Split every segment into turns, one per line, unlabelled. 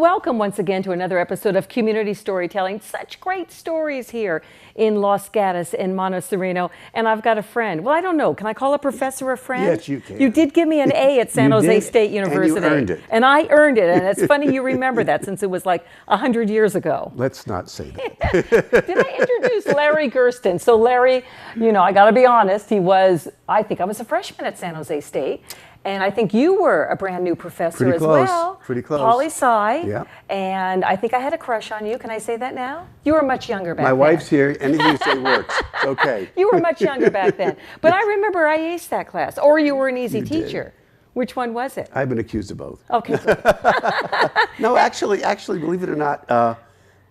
welcome once again to another episode of Community Storytelling. Such great stories here in Los Gatos and Montserrat. And I've got a friend. Well, I don't know. Can I call a professor a friend?
Yes, you can.
You did give me an A at San Jose State University.
And you earned it.
And I earned it. And it's funny you remember that since it was like 100 years ago.
Let's not say that.
Did I introduce Larry Gerston? So Larry, you know, I got to be honest, I think I was a freshman at San Jose State. And I think you were a brand new professor as well.
Pretty close.
Poli-sci.
Yeah.
And I think I had a crush on you. Can I say that now? You were much younger back then.
My wife's here. Anything you say works. It's okay.
You were much younger back then. But I remember I aced that class. Or you were an easy teacher.
Did.
Which one was it?
I've been accused of both.
Okay.
No, actually, believe it or not,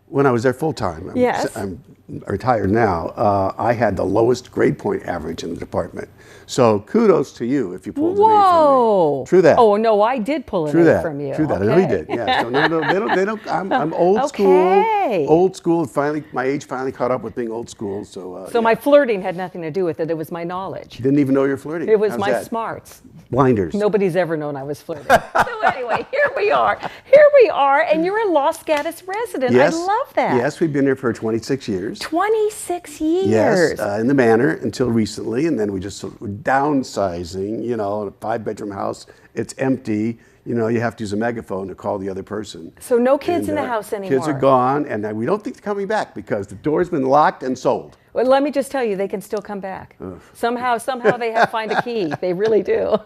when I was there full time, I'm retired now, I had the lowest grade point average in the department. So kudos to you if you pulled an A from me. True that.
Oh, no, I did pull an A from you.
True that.
Okay.
I know you did. Yeah. So no, they don't. I'm old
Okay.
school. Old school. Finally, my age finally caught up with being old school. So.
So my flirting had nothing to do with it. It was my knowledge.
Didn't even know you're flirting.
It was
How's
my
that?
smarts.
Blinders.
Nobody's ever known I was flirting. So anyway, here we are, and you're a Los Gatos resident.
Yes.
I love that.
Yes, we've been here for 26 years.
26 years.
Yes, in the manor until recently, and then we just downsizing. You know, a 5-bedroom house, it's empty. You know, you have to use a megaphone to call the other person.
So no kids in the house anymore.
Kids are gone, and we don't think they're coming back because the door's been locked and sold.
Well, let me just tell you, they can still come back. Ugh. Somehow they have to find a key. They really do.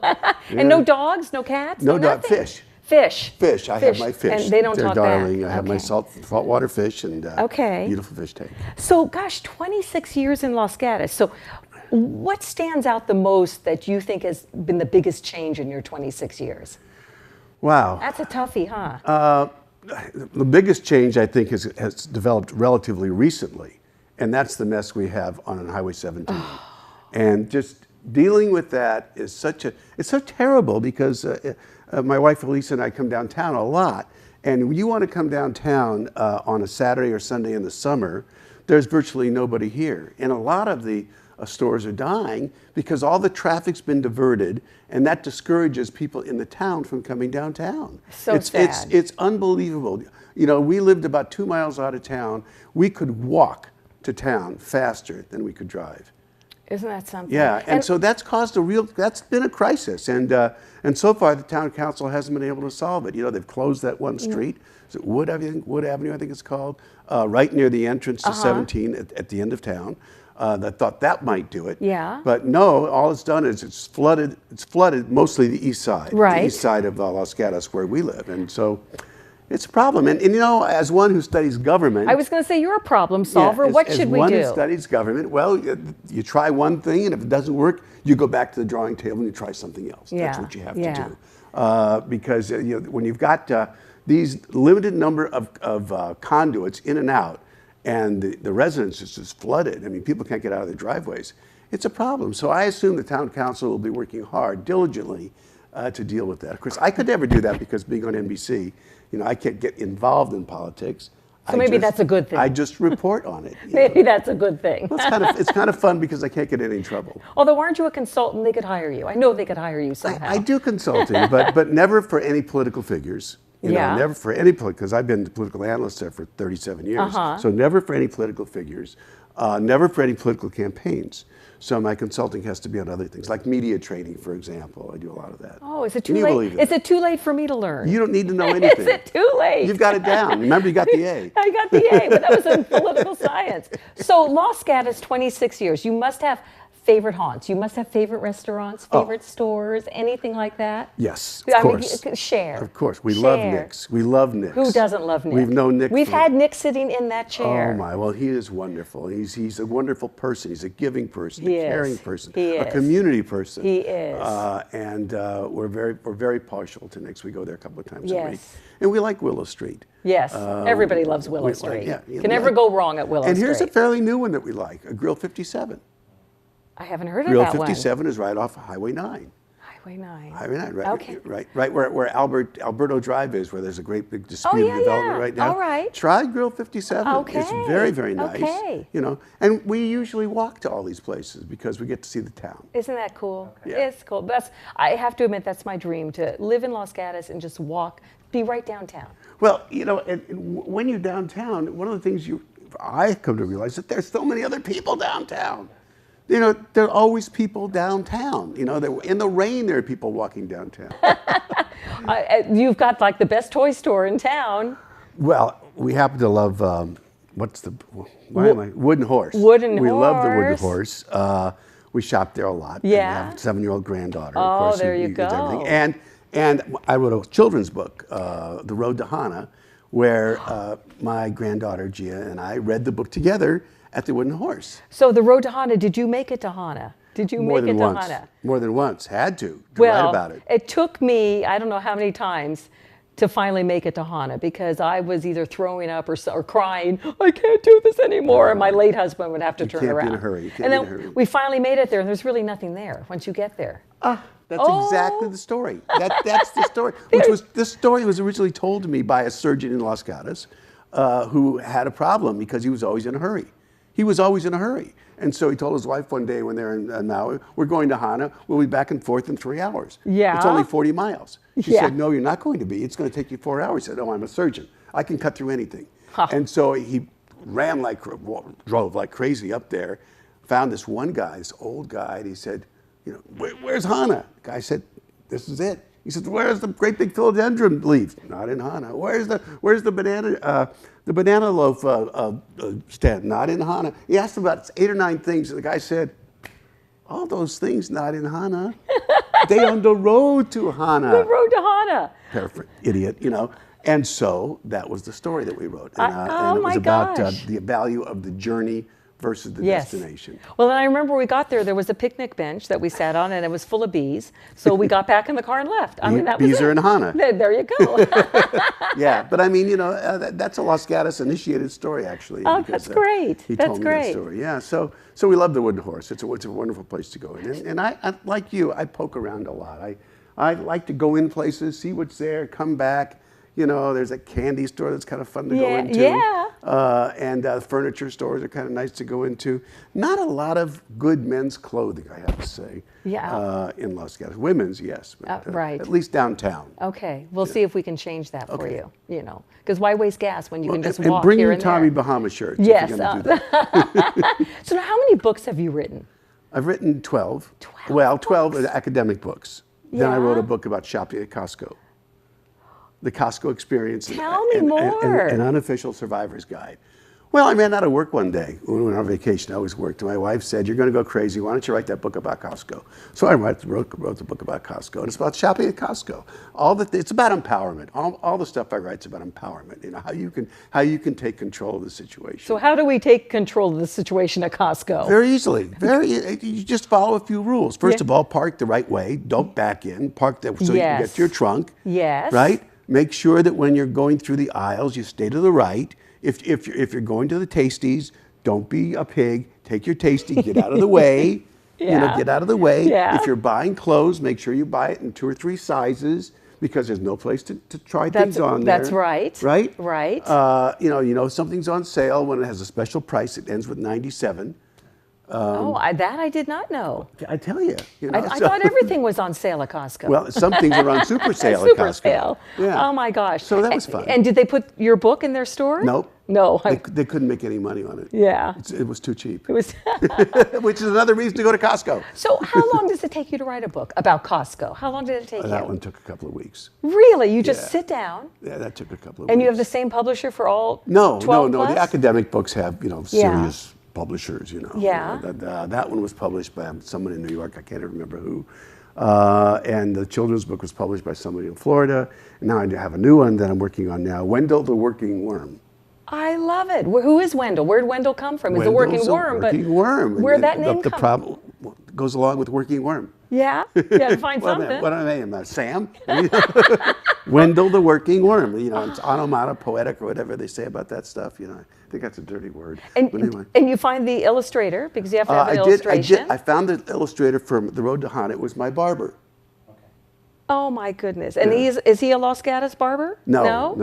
And no dogs, no cats,
no dog, fish.
Fish.
I have my fish.
And they don't
They're
talk
darling.
back.
I have my saltwater fish and beautiful fish tank.
So, gosh, 26 years in Los Gatos. So, what stands out the most that you think has been the biggest change in your 26 years?
Wow.
That's a toughie, huh?
The biggest change, I think, has developed relatively recently, and that's the mess we have on Highway 17. And just dealing with that is it's so terrible because my wife Lissa and I come downtown a lot, and when you want to come downtown on a Saturday or Sunday in the summer, there's virtually nobody here. And a lot of the stores are dying because all the traffic's been diverted, and that discourages people in the town from coming downtown.
So sad.
It's unbelievable. You know, we lived about 2 miles out of town. We could walk to town faster than we could drive.
Isn't that something?
Yeah, and so that's that's been a crisis, and so far the town council hasn't been able to solve it. You know, they've closed that one street, Wood Avenue, I think it's called, right near the entrance to 17 at the end of town. That thought that might do it.
Yeah.
But no, all it's done is it's flooded mostly the east side.
Right.
The east side of Los Gatos where we live, and so it's a problem. And you know, as one who studies government,
I was going to say you're a problem solver.
Yeah,
what should we do?
As one who studies government, well, you try one thing, and if it doesn't work, you go back to the drawing table and you try something else.
Yeah.
That's what you have to do. Because when you've got these limited number of conduits in and out, and the residence is just flooded. I mean, people can't get out of their driveways. It's a problem. So I assume the town council will be working hard, diligently, to deal with that. Of course, I could never do that because being on NBC, you know, I can't get involved in politics.
So maybe that's a good thing.
I just report on it.
Maybe that's a good thing.
Well, it's kind of fun because I can't get in any trouble.
Although, aren't you a consultant? They could hire you. I know they could hire you somehow.
I do consulting, but never for any political figures. You know, never for any because I've been the political analyst there for 37 years. So never for any political figures, never for any political campaigns. So my consulting has to be on other things, like media training, for example. I do a lot of that.
Oh, is it too late? Is it too late for me to learn?
You don't need to know anything.
Is it too late?
You've got it down. Remember, you got the A.
I got the A, but that was in political science. So Los Gatos, 26 years. You must have favorite haunts. You must have favorite restaurants, favorite stores, anything like that?
Yes, of course.
Share.
Of course. We love Nick's. We love Nick's.
Who doesn't love Nick?
We've known Nick.
We've had Nick sitting in that chair.
Oh, my. Well, he is wonderful. He's a wonderful person. He's a giving person, a caring person,
a
community person.
He is.
And we're very partial to Nick's. We go there a couple of times a week. And we like Willow Street.
Yes. Everybody loves Willow Street.
You
can never go wrong at Willow Street.
And here's a fairly new one that we like, a Grill 57.
I haven't heard of that one.
Grill 57 is right off Highway 9.
Highway 9.
Highway 9, right?
Okay.
Right where Alberto Drive is, where there's a great big disputed development right now.
All right.
Try Grill 57.
Okay.
It's very, very nice.
Okay.
You know, and we usually walk to all these places because we get to see the town.
Isn't that cool?
Yeah.
It's cool. I have to admit, that's my dream, to live in Los Gatos and just walk, be right downtown.
Well, you know, and when you're downtown, one of the things I come to realize that there's so many other people downtown. You know, there are always people downtown. You know, in the rain, there are people walking downtown.
You've got like the best toy store in town.
Well, we happen to love, Wooden Horse. We love the Wooden Horse. We shop there a lot.
Yeah.
And I have a 7-year-old granddaughter.
Oh,
of course,
there you
who gets
go.
everything. And I wrote a children's book, The Road to Hana, where my granddaughter, Gia, and I read the book together at the Wooden Horse.
So the Road to Hana, did you make it to Hana? Did you
More
make
than
it to
once.
Hana?
More than once. Had to
Well,
write about it.
It took me, I don't know how many times, to finally make it to Hana because I was either throwing up or crying, I can't do this anymore. And my late husband would have to turn around.
You can't be in a hurry. You can't
and
be in a
then
hurry.
we finally made it there, and there's really nothing there once you get there.
That's exactly the story. That's the story. This story was originally told to me by a surgeon in Los Gatos who had a problem because he was always in a hurry. He was always in a hurry. And so he told his wife one day when they're in Maui, we're going to Hana, we'll be back and forth in 3 hours.
Yeah.
It's only 40 miles. She
Yeah.
said, no, you're not going to be. It's going to take you 4 hours. He said, oh, I'm a surgeon. I can cut through anything. And so he drove like crazy up there, found this one guy, this old guy, and he said, you know, where's Hana? The guy said, this is it. He said, where's the great big philodendron leaf? Not in Hana. Where's the banana loaf stand? Not in Hana. He asked him about 8 or 9 things, and the guy said, all those things not in Hana. They on the road to Hana.
The Road to Hana.
Idiot, you know. And so that was the story that we wrote. And,
oh
and it was
my
about
gosh.
the value of the journey versus the destination.
Well, then I remember we got there was a picnic bench that we sat on, and it was full of bees. So we got back in the car and left. I mean, that was
Bees are in Hana.
There you go.
Yeah, but I mean, you know, that's a Los Gatos initiated story, actually.
Oh,
because,
that's great.
He
That's
told me
great.
that story. Yeah, so we love the Wooden Horse. It's a wonderful place to go in. And I, like you, I poke around a lot. I like to go in places, see what's there, come back. You know, there's a candy store that's kind of fun to go into.
Yeah.
And furniture stores are kind of nice to go into. Not a lot of good men's clothing, I have to say.
Yeah.
In Los Gatos. Women's, yes. But,
right.
At least downtown.
Okay, we'll see if we can change that for you. You know, because why waste gas when you can just walk
and bring
here
your
and
Tommy
there?
Bahama shirts.
Yes.
If you're gonna do that.
So now how many books have you written?
I've written 12.
12
Well, 12
books.
academic books. Then I
Yeah.
wrote a book about shopping at Costco. The Costco experience.
Tell me more.
An unofficial survivor's guide. Well, I ran out of work one day. When we went on vacation, I always worked. And my wife said, you're going to go crazy. Why don't you write that book about Costco? So I wrote the book about Costco. And it's about shopping at Costco. It's about empowerment. All the stuff I write is about empowerment. You know, how you can take control of the situation.
So how do we take control of the situation at Costco?
Very easily. You just follow a few rules. First of all, park the right way. Don't back in. Park so you can get to your trunk.
Yes.
Right? Make sure that when you're going through the aisles, you stay to the right. If you're going to the tasties, don't be a pig. Take your tasty, get out of the way. You know, get out of the way.
Yeah.
If you're buying clothes, make sure you buy it in 2 or 3 sizes because there's no place to try things on there.
That's right.
Right?
Right.
You know something's on sale when it has a special price. It ends with 97.
That I did not know.
I tell you.
I thought everything was on sale at Costco.
Well, some things are on super sale at
Super
Costco.
sale.
Yeah.
Oh my gosh.
So that was fun.
And did they put your book in their store?
Nope.
No.
They couldn't make any money on it.
Yeah.
It was too cheap.
It was.
Which is another reason to go to Costco.
So how long does it take you to write a book about Costco? How long did it take you?
That one took a couple of weeks.
Really? You just
Yeah.
sit down?
Yeah, that took a couple of
And
weeks.
you have the same publisher for all
No.
12 plus?
The academic books have,
Yeah.
serious publishers,
Yeah.
That one was published by someone in New York. I can't remember who. And the children's book was published by somebody in Florida. And now I have a new one that I'm working on now, Wendell the Working Worm.
I love it. Who is Wendell? Where'd Wendell come from? He's a working
Wendell's a
worm.
working worm.
Where'd that
And
name
the
come
problem goes along with working worm.
Yeah? You had to find something.
What am I name? Sam? Wendell the Working Worm. It's onomatopoetic or whatever they say about that stuff. I think that's a dirty word.
And,
But anyway.
and you find the illustrator, because you have to have an illustration.
I found the illustrator from The Road to Hana. It was my barber.
Oh my goodness! And is he a Los Gatos barber?
No.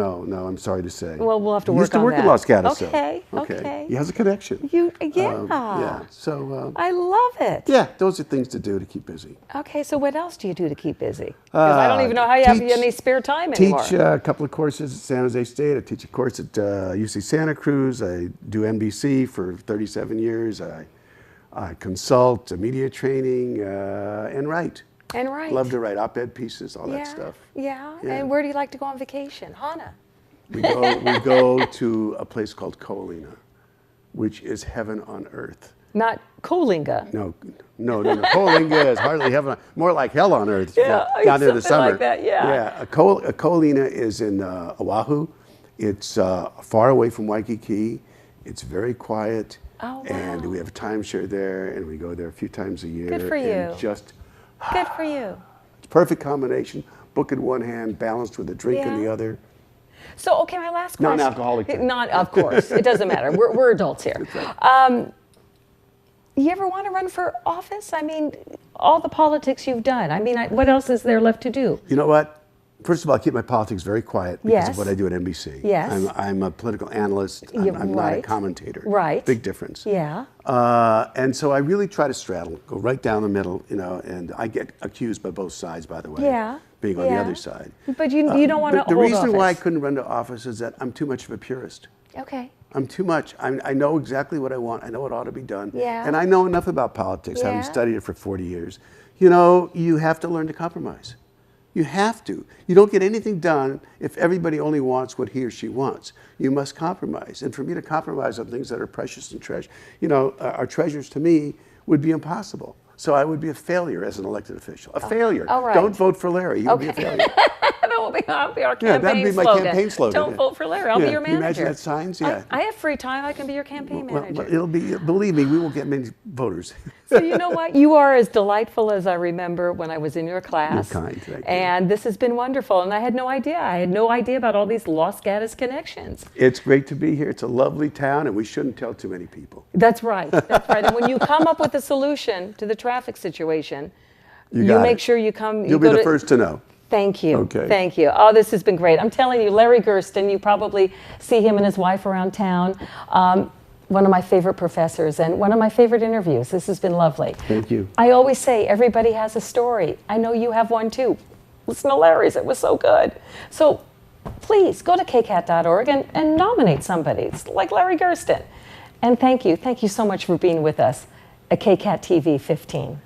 I'm sorry to say.
Well, we'll have to
he
work
used to
on
work
that.
in Los Gatos.
Okay.
So.
Okay.
He has a connection.
Yeah.
So.
I love it.
Yeah, those are things to do to keep busy.
Okay, so what else do you do to keep busy? Because I don't even know how you have any spare time anymore.
Teach a couple of courses at San Jose State. I teach a course at UC Santa Cruz. I do NBC for 37 years. I consult, media training, and write.
And write.
Love to write op-ed pieces, all that stuff.
Yeah. And where do you like to go on vacation? Hana.
We go to a place called Kolina, which is heaven on earth.
Not Coalinga.
No. Coalinga is hardly heaven, more like hell on earth.
Yeah,
down there in the summer.
like that, yeah.
Yeah, Kolina is in Oahu. It's far away from Waikiki. It's very quiet.
Oh, wow.
And we have a timeshare there, and we go there a few times a year.
Good for you.
And just
Good for you.
It's a perfect combination. Book in one hand, balanced with a drink in the other.
So, okay, my last question.
Non-alcoholic drink.
Of course. It doesn't matter. We're adults here.
Right.
You ever want to run for office? I mean, all the politics you've done. I mean, what else is there left to do?
You know what? First of all, I keep my politics very quiet because of what I do at NBC.
Yes.
I'm a political analyst. I'm not a commentator.
Right.
Big difference.
Yeah.
And so I really try to straddle, go right down the middle, and I get accused by both sides, by the way.
Yeah.
Being on the other side.
But you don't want to hold
The reason
office.
why I couldn't run to office is that I'm too much of a purist.
Okay.
I'm too much. I know exactly what I want. I know what ought to be done.
Yeah.
And I know enough about politics, having
Yeah.
studied it for 40 years. You have to learn to compromise. You have to. You don't get anything done if everybody only wants what he or she wants. You must compromise. And for me to compromise on things that are precious and treasure, are treasures to me, would be impossible. So I would be a failure as an elected official. A failure.
All right.
Don't vote for Larry. You'll be a failure.
That'll be our campaign
Yeah, that'd be my
slogan.
campaign slogan.
Don't vote for Larry. I'll be your
Can you
manager.
imagine that signs? Yeah.
I have free time. I can be your campaign manager.
Well, it'll be, believe me, we won't get many voters.
So you know what? You are as delightful as I remember when I was in your class.
You're kind, thank you.
And this has been wonderful. And I had no idea. I had no idea about all these Los Gatos connections.
It's great to be here. It's a lovely town, and we shouldn't tell too many people.
That's right. That's right. And when you come up with a solution to the traffic situation, you make sure you come.
You'll be the first to know.
Thank you.
Okay.
Thank you. Oh, this has been great. I'm telling you, Larry Gerston, you probably see him and his wife around town. One of my favorite professors and one of my favorite interviews. This has been lovely.
Thank you.
I always say everybody has a story. I know you have one too. Listen to Larry's. It was so good. So please go to kcat.org and nominate somebody. It's like Larry Gerston. And thank you. Thank you so much for being with us at KCAT TV 15.